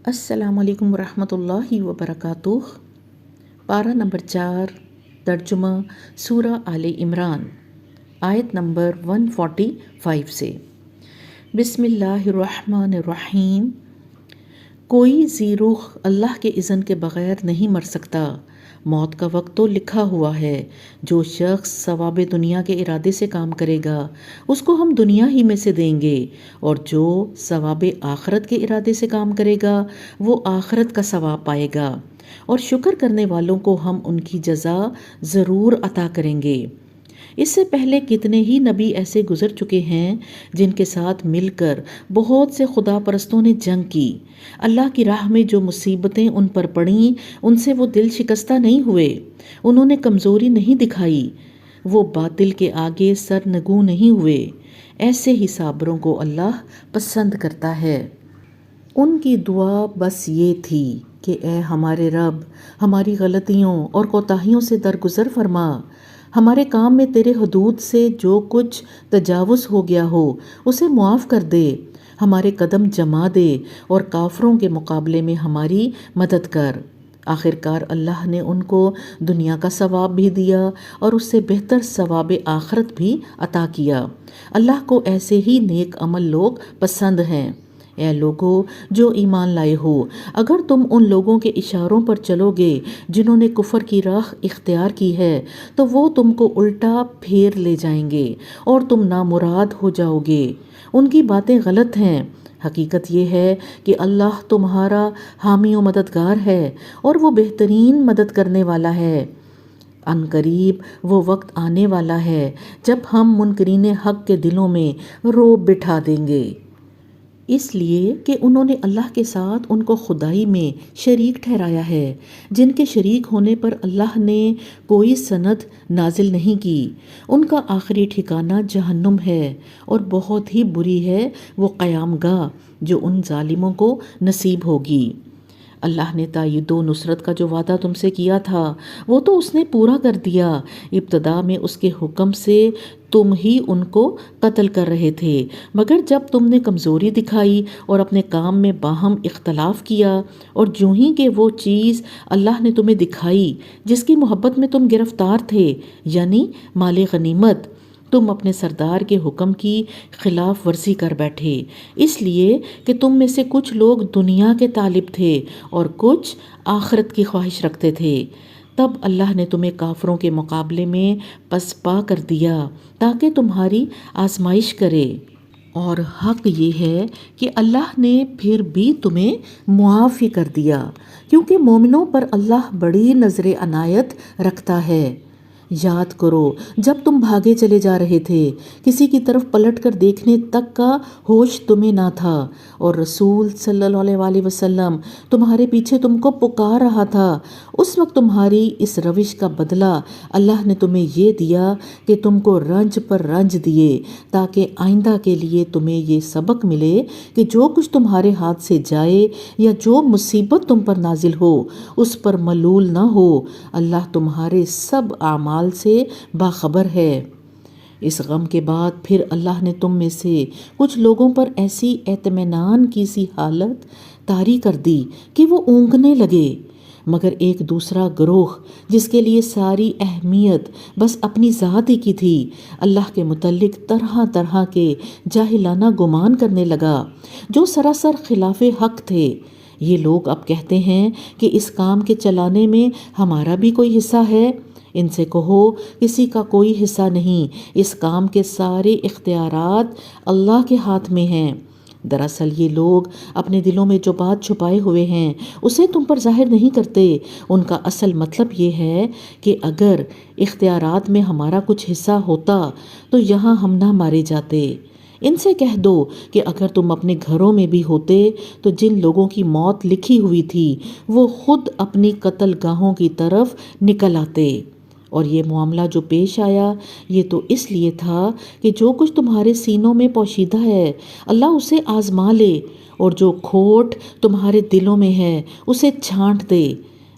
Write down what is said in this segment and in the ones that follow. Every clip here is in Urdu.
السلام علیکم ورحمۃ اللہ وبرکاتہ۔ پارہ نمبر 4، ترجمہ سورہ آل عمران، آیت نمبر 145 سے۔ بسم اللہ الرحمن الرحیم۔ کوئی ذی روح اللہ کے اذن کے بغیر نہیں مر سکتا۔ موت کا وقت تو لکھا ہوا ہے۔ جو شخص ثواب دنیا کے ارادے سے کام کرے گا اس کو ہم دنیا ہی میں سے دیں گے، اور جو ثواب آخرت کے ارادے سے کام کرے گا وہ آخرت کا ثواب پائے گا، اور شکر کرنے والوں کو ہم ان کی جزا ضرور عطا کریں گے۔ اس سے پہلے کتنے ہی نبی ایسے گزر چکے ہیں جن کے ساتھ مل کر بہت سے خدا پرستوں نے جنگ کی۔ اللہ کی راہ میں جو مصیبتیں ان پر پڑیں ان سے وہ دل شکستہ نہیں ہوئے، انہوں نے کمزوری نہیں دکھائی، وہ باطل کے آگے سرنگوں نہیں ہوئے۔ ایسے ہی صابروں کو اللہ پسند کرتا ہے۔ ان کی دعا بس یہ تھی کہ اے ہمارے رب، ہماری غلطیوں اور کوتاہیوں سے درگزر فرما، ہمارے کام میں تیرے حدود سے جو کچھ تجاوز ہو گیا ہو اسے معاف کر دے، ہمارے قدم جما دے اور کافروں کے مقابلے میں ہماری مدد کر۔ آخرکار اللہ نے ان کو دنیا کا ثواب بھی دیا اور اس سے بہتر ثواب آخرت بھی عطا کیا۔ اللہ کو ایسے ہی نیک عمل لوگ پسند ہیں۔ اے لوگو جو ایمان لائے ہو، اگر تم ان لوگوں کے اشاروں پر چلو گے جنہوں نے کفر کی راہ اختیار کی ہے تو وہ تم کو الٹا پھیر لے جائیں گے اور تم نامراد ہو جاؤ گے۔ ان کی باتیں غلط ہیں۔ حقیقت یہ ہے کہ اللہ تمہارا حامی و مددگار ہے اور وہ بہترین مدد کرنے والا ہے۔ ان قریب وہ وقت آنے والا ہے جب ہم منکرین حق کے دلوں میں رعب بٹھا دیں گے، اس لیے کہ انہوں نے اللہ کے ساتھ ان کو خدائی میں شریک ٹھہرایا ہے، جن کے شریک ہونے پر اللہ نے کوئی سند نازل نہیں کی۔ ان کا آخری ٹھکانہ جہنم ہے اور بہت ہی بری ہے وہ قیام گاہ جو ان ظالموں کو نصیب ہوگی۔ اللہ نے تائید و نصرت کا جو وعدہ تم سے کیا تھا وہ تو اس نے پورا کر دیا۔ ابتدا میں اس کے حکم سے تم ہی ان کو قتل کر رہے تھے، مگر جب تم نے کمزوری دکھائی اور اپنے کام میں باہم اختلاف کیا، اور جوں ہی کہ وہ چیز اللہ نے تمہیں دکھائی جس کی محبت میں تم گرفتار تھے، یعنی مال غنیمت، تم اپنے سردار کے حکم کی خلاف ورزی کر بیٹھے، اس لیے کہ تم میں سے کچھ لوگ دنیا کے طالب تھے اور کچھ آخرت کی خواہش رکھتے تھے۔ تب اللہ نے تمہیں کافروں کے مقابلے میں پسپا کر دیا تاکہ تمہاری آزمائش کرے، اور حق یہ ہے کہ اللہ نے پھر بھی تمہیں معاف ہی کر دیا، کیونکہ مومنوں پر اللہ بڑی نظر عنایت رکھتا ہے۔ یاد کرو جب تم بھاگے چلے جا رہے تھے، کسی کی طرف پلٹ کر دیکھنے تک کا ہوش تمہیں نہ تھا، اور رسول صلی اللہ علیہ وسلم تمہارے پیچھے تم کو پکار رہا تھا۔ اس وقت تمہاری اس روش کا بدلہ اللہ نے تمہیں یہ دیا کہ تم کو رنج پر رنج دیے، تاکہ آئندہ کے لیے تمہیں یہ سبق ملے کہ جو کچھ تمہارے ہاتھ سے جائے یا جو مصیبت تم پر نازل ہو اس پر ملول نہ ہو، اللہ تمہارے سب اعمال سے باخبر ہے۔ اس غم کے بعد پھر اللہ نے تم میں سے کچھ لوگوں پر ایسی اطمینان کی سی حالت طاری کر دی کہ وہ اونگنے لگے، مگر ایک دوسرا گروہ جس کے لیے ساری اہمیت بس اپنی ذات ہی کی تھی، اللہ کے متعلق طرح طرح کے جاہلانہ گمان کرنے لگا جو سراسر خلاف حق تھے۔ یہ لوگ اب کہتے ہیں کہ اس کام کے چلانے میں ہمارا بھی کوئی حصہ ہے۔ ان سے کہو کسی کا کوئی حصہ نہیں، اس کام کے سارے اختیارات اللہ کے ہاتھ میں ہیں۔ دراصل یہ لوگ اپنے دلوں میں جو بات چھپائے ہوئے ہیں اسے تم پر ظاہر نہیں کرتے۔ ان کا اصل مطلب یہ ہے کہ اگر اختیارات میں ہمارا کچھ حصہ ہوتا تو یہاں ہم نہ مارے جاتے۔ ان سے کہہ دو کہ اگر تم اپنے گھروں میں بھی ہوتے تو جن لوگوں کی موت لکھی ہوئی تھی وہ خود اپنی قتل گاہوں کی طرف نکل آتے، اور یہ معاملہ جو پیش آیا یہ تو اس لیے تھا کہ جو کچھ تمہارے سینوں میں پوشیدہ ہے اللہ اسے آزما لے، اور جو کھوٹ تمہارے دلوں میں ہے اسے چھانٹ دے۔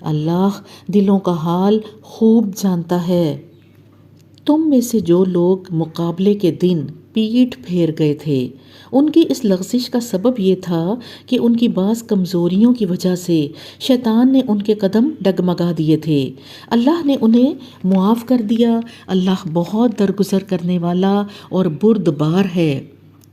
اللہ دلوں کا حال خوب جانتا ہے۔ تم میں سے جو لوگ مقابلے کے دن پیٹھ پھیر گئے تھے، ان کی اس لغزش کا سبب یہ تھا کہ ان کی بعض کمزوریوں کی وجہ سے شیطان نے ان کے قدم ڈگمگا دیے تھے۔ اللہ نے انہیں معاف کر دیا۔ اللہ بہت درگزر کرنے والا اور بردبار ہے۔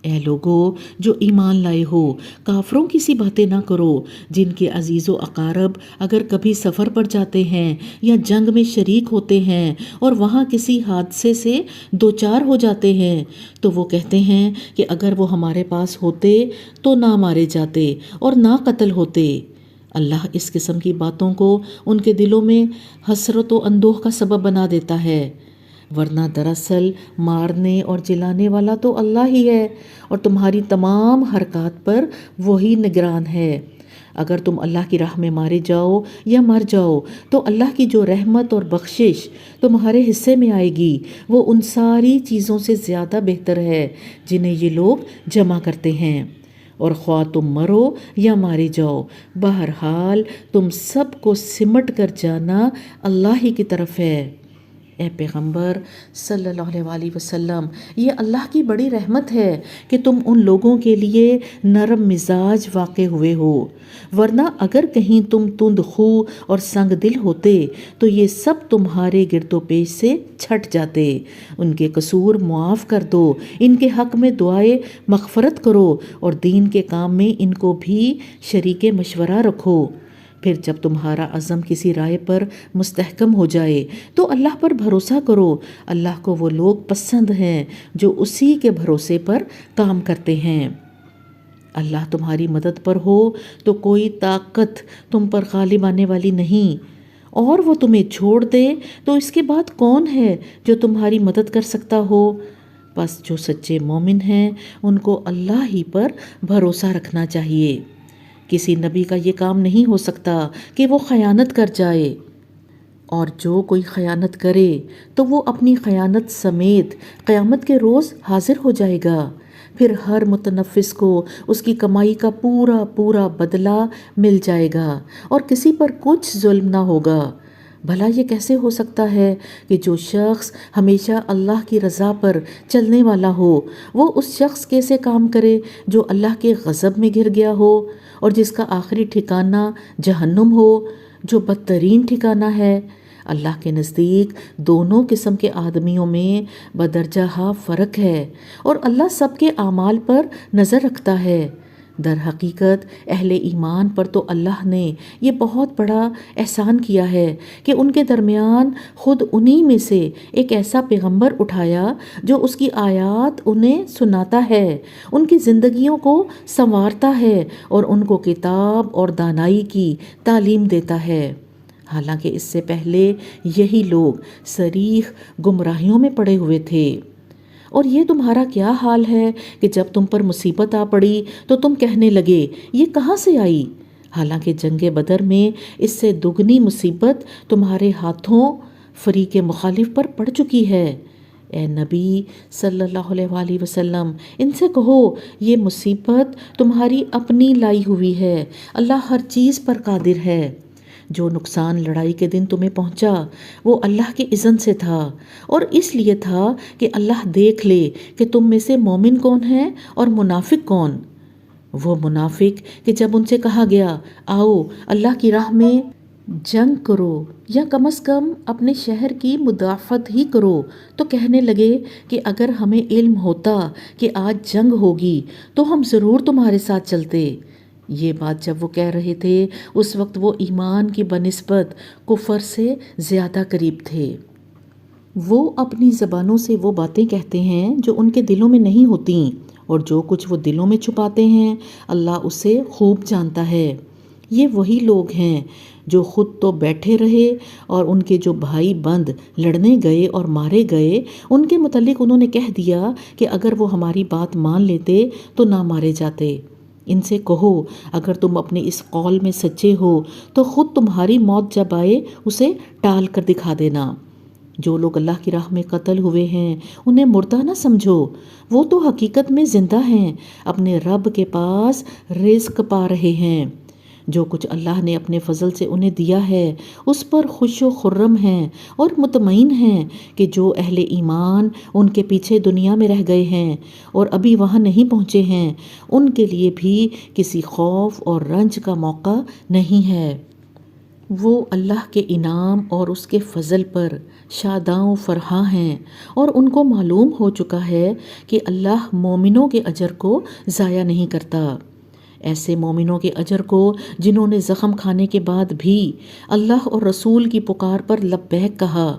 اے لوگو جو ایمان لائے ہو، کافروں کی سی باتیں نہ کرو جن کے عزیز و اقارب اگر کبھی سفر پر جاتے ہیں یا جنگ میں شریک ہوتے ہیں اور وہاں کسی حادثے سے دوچار ہو جاتے ہیں تو وہ کہتے ہیں کہ اگر وہ ہمارے پاس ہوتے تو نہ مارے جاتے اور نہ قتل ہوتے۔ اللہ اس قسم کی باتوں کو ان کے دلوں میں حسرت و اندوہ کا سبب بنا دیتا ہے، ورنہ دراصل مارنے اور جلانے والا تو اللہ ہی ہے اور تمہاری تمام حرکات پر وہی نگران ہے۔ اگر تم اللہ کی راہ میں مارے جاؤ یا مر جاؤ تو اللہ کی جو رحمت اور بخشش تمہارے حصے میں آئے گی وہ ان ساری چیزوں سے زیادہ بہتر ہے جنہیں یہ لوگ جمع کرتے ہیں۔ اور خواہ تم مرو یا مارے جاؤ، بہرحال تم سب کو سمٹ کر جانا اللہ ہی کی طرف ہے۔ اے پیغمبر صلی اللہ علیہ وآلہ وسلم، یہ اللہ کی بڑی رحمت ہے کہ تم ان لوگوں کے لیے نرم مزاج واقع ہوئے ہو، ورنہ اگر کہیں تم تند خو اور سنگ دل ہوتے تو یہ سب تمہارے گرد و پیش سے چھٹ جاتے۔ ان کے قصور معاف کر دو، ان کے حق میں دعائے مغفرت کرو اور دین کے کام میں ان کو بھی شریک مشورہ رکھو۔ پھر جب تمہارا عزم کسی رائے پر مستحکم ہو جائے تو اللہ پر بھروسہ کرو۔ اللہ کو وہ لوگ پسند ہیں جو اسی کے بھروسے پر کام کرتے ہیں۔ اللہ تمہاری مدد پر ہو تو کوئی طاقت تم پر غالب آنے والی نہیں، اور وہ تمہیں چھوڑ دے تو اس کے بعد کون ہے جو تمہاری مدد کر سکتا ہو؟ بس جو سچے مومن ہیں ان کو اللہ ہی پر بھروسہ رکھنا چاہیے۔ کسی نبی کا یہ کام نہیں ہو سکتا کہ وہ خیانت کر جائے، اور جو کوئی خیانت کرے تو وہ اپنی خیانت سمیت قیامت کے روز حاضر ہو جائے گا۔ پھر ہر متنفس کو اس کی کمائی کا پورا پورا بدلہ مل جائے گا اور کسی پر کچھ ظلم نہ ہوگا۔ بھلا یہ کیسے ہو سکتا ہے کہ جو شخص ہمیشہ اللہ کی رضا پر چلنے والا ہو وہ اس شخص کیسے کام کرے جو اللہ کے غضب میں گھر گیا ہو اور جس کا آخری ٹھکانہ جہنم ہو، جو بدترین ٹھکانہ ہے۔ اللہ کے نزدیک دونوں قسم کے آدمیوں میں بدرجہ فرق ہے اور اللہ سب کے اعمال پر نظر رکھتا ہے۔ در حقیقت اہل ایمان پر تو اللہ نے یہ بہت بڑا احسان کیا ہے کہ ان کے درمیان خود انہی میں سے ایک ایسا پیغمبر اٹھایا جو اس کی آیات انہیں سناتا ہے، ان کی زندگیوں کو سنوارتا ہے اور ان کو کتاب اور دانائی کی تعلیم دیتا ہے۔ حالانکہ اس سے پہلے یہی لوگ صریح گمراہیوں میں پڑے ہوئے تھے۔ اور یہ تمہارا کیا حال ہے کہ جب تم پر مصیبت آ پڑی تو تم کہنے لگے یہ کہاں سے آئی، حالانکہ جنگ بدر میں اس سے دگنی مصیبت تمہارے ہاتھوں فریق مخالف پر پڑ چکی ہے۔ اے نبی صلی اللہ علیہ وآلہ وسلم، ان سے کہو یہ مصیبت تمہاری اپنی لائی ہوئی ہے، اللہ ہر چیز پر قادر ہے۔ جو نقصان لڑائی کے دن تمہیں پہنچا وہ اللہ کے اذن سے تھا، اور اس لیے تھا کہ اللہ دیکھ لے کہ تم میں سے مومن کون ہے اور منافق کون۔ وہ منافق کہ جب ان سے کہا گیا آؤ اللہ کی راہ میں جنگ کرو یا کم از کم اپنے شہر کی مدافعت ہی کرو تو کہنے لگے کہ اگر ہمیں علم ہوتا کہ آج جنگ ہوگی تو ہم ضرور تمہارے ساتھ چلتے۔ یہ بات جب وہ کہہ رہے تھے اس وقت وہ ایمان کی بنسبت کفر سے زیادہ قریب تھے۔ وہ اپنی زبانوں سے وہ باتیں کہتے ہیں جو ان کے دلوں میں نہیں ہوتیں، اور جو کچھ وہ دلوں میں چھپاتے ہیں اللہ اسے خوب جانتا ہے۔ یہ وہی لوگ ہیں جو خود تو بیٹھے رہے اور ان کے جو بھائی بند لڑنے گئے اور مارے گئے ان کے متعلق انہوں نے کہہ دیا کہ اگر وہ ہماری بات مان لیتے تو نہ مارے جاتے۔ ان سے کہو اگر تم اپنے اس قول میں سچے ہو تو خود تمہاری موت جب آئے اسے ٹال کر دکھا دینا۔ جو لوگ اللہ کی راہ میں قتل ہوئے ہیں انہیں مردہ نہ سمجھو، وہ تو حقیقت میں زندہ ہیں، اپنے رب کے پاس رزق پا رہے ہیں۔ جو کچھ اللہ نے اپنے فضل سے انہیں دیا ہے اس پر خوش و خرم ہیں اور مطمئن ہیں کہ جو اہل ایمان ان کے پیچھے دنیا میں رہ گئے ہیں اور ابھی وہاں نہیں پہنچے ہیں، ان کے لیے بھی کسی خوف اور رنج کا موقع نہیں ہے۔ وہ اللہ کے انعام اور اس کے فضل پر شاداں و فرحاں ہیں، اور ان کو معلوم ہو چکا ہے کہ اللہ مومنوں کے اجر کو ضائع نہیں کرتا۔ ایسے مومنوں کے اجر کو جنہوں نے زخم کھانے کے بعد بھی اللہ اور رسول کی پکار پر لبیک کہا،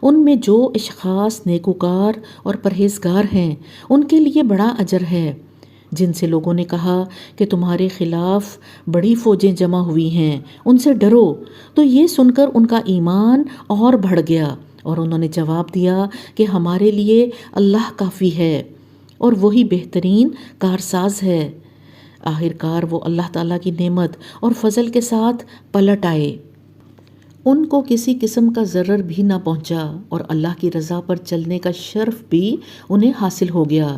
ان میں جو اشخاص نیکوکار اور پرہیزگار ہیں ان کے لیے بڑا اجر ہے۔ جن سے لوگوں نے کہا کہ تمہارے خلاف بڑی فوجیں جمع ہوئی ہیں، ان سے ڈرو، تو یہ سن کر ان کا ایمان اور بڑھ گیا، اور انہوں نے جواب دیا کہ ہمارے لیے اللہ کافی ہے اور وہی بہترین کارساز ہے۔ آخر کار وہ اللہ تعالیٰ کی نعمت اور فضل کے ساتھ پلٹ آئے۔ ان کو کسی قسم کا ضرر بھی نہ پہنچا اور اللہ کی رضا پر چلنے کا شرف بھی انہیں حاصل ہو گیا۔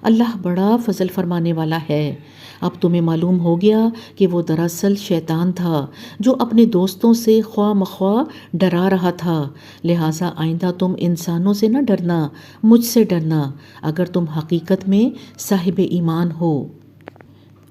اللہ بڑا فضل فرمانے والا ہے۔ اب تمہیں معلوم ہو گیا کہ وہ دراصل شیطان تھا جو اپنے دوستوں سے خواہ مخواہ ڈرا رہا تھا، لہٰذا آئندہ تم انسانوں سے نہ ڈرنا، مجھ سے ڈرنا اگر تم حقیقت میں صاحب ایمان ہو۔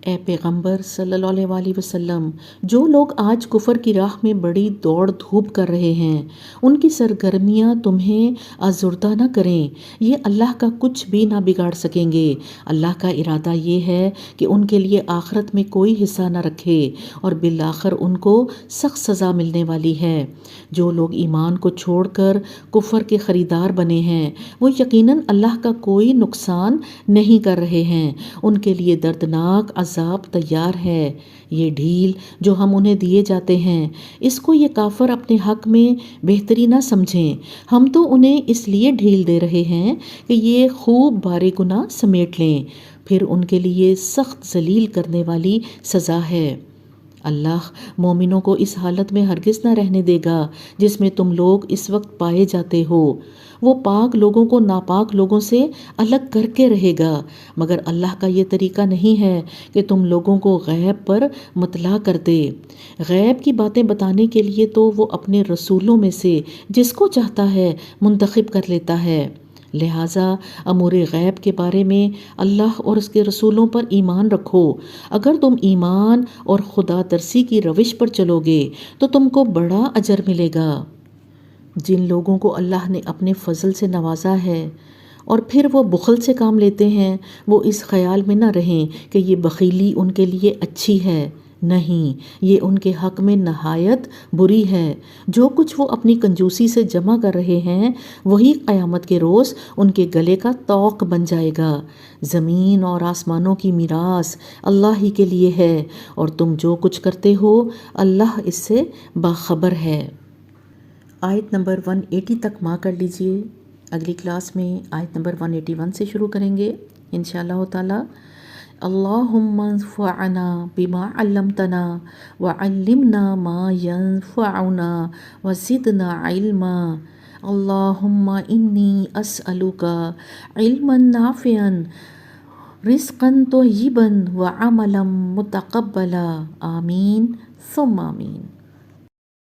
اے پیغمبر صلی اللہ علیہ وآلہ وسلم، جو لوگ آج کفر کی راہ میں بڑی دوڑ دھوپ کر رہے ہیں، ان کی سرگرمیاں تمہیں آزردہ نہ کریں، یہ اللہ کا کچھ بھی نہ بگاڑ سکیں گے۔ اللہ کا ارادہ یہ ہے کہ ان کے لیے آخرت میں کوئی حصہ نہ رکھے اور بالآخر ان کو سخت سزا ملنے والی ہے۔ جو لوگ ایمان کو چھوڑ کر کفر کے خریدار بنے ہیں، وہ یقیناً اللہ کا کوئی نقصان نہیں کر رہے ہیں، ان کے لیے دردناک عذاب تیار ہے۔ یہ ڈھیل جو ہم انہیں دیے جاتے ہیں، اس کو یہ کافر اپنے حق میں بہتری نہ سمجھیں، ہم تو انہیں اس لیے ڈھیل دے رہے ہیں کہ یہ خوب بارے گناہ سمیٹ لیں، پھر ان کے لیے سخت ذلیل کرنے والی سزا ہے۔ اللہ مومنوں کو اس حالت میں ہرگز نہ رہنے دے گا جس میں تم لوگ اس وقت پائے جاتے ہو۔ وہ پاک لوگوں کو ناپاک لوگوں سے الگ کر کے رہے گا، مگر اللہ کا یہ طریقہ نہیں ہے کہ تم لوگوں کو غیب پر مطلع کر دے۔ غیب کی باتیں بتانے کے لیے تو وہ اپنے رسولوں میں سے جس کو چاہتا ہے منتخب کر لیتا ہے، لہٰذا امور غیب کے بارے میں اللہ اور اس کے رسولوں پر ایمان رکھو۔ اگر تم ایمان اور خدا ترسی کی روش پر چلو گے تو تم کو بڑا اجر ملے گا۔ جن لوگوں کو اللہ نے اپنے فضل سے نوازا ہے اور پھر وہ بخل سے کام لیتے ہیں، وہ اس خیال میں نہ رہیں کہ یہ بخیلی ان کے لیے اچھی ہے، نہیں، یہ ان کے حق میں نہایت بری ہے۔ جو کچھ وہ اپنی کنجوسی سے جمع کر رہے ہیں وہی قیامت کے روز ان کے گلے کا طوق بن جائے گا۔ زمین اور آسمانوں کی میراث اللہ ہی کے لیے ہے اور تم جو کچھ کرتے ہو اللہ اس سے باخبر ہے۔ آیت نمبر 180 تک ماں کر لیجئے۔ اگلی کلاس میں آیت نمبر 181 سے شروع کریں گے انشاءاللہ تعالی۔ اللہم انفعنا بما علمتنا وعلمنا ما ينفعنا وزدنا علما۔ اللہم انی اسألک علما نافعا رزقا طیبا وعملا متقبلا، آمین ثم آمین۔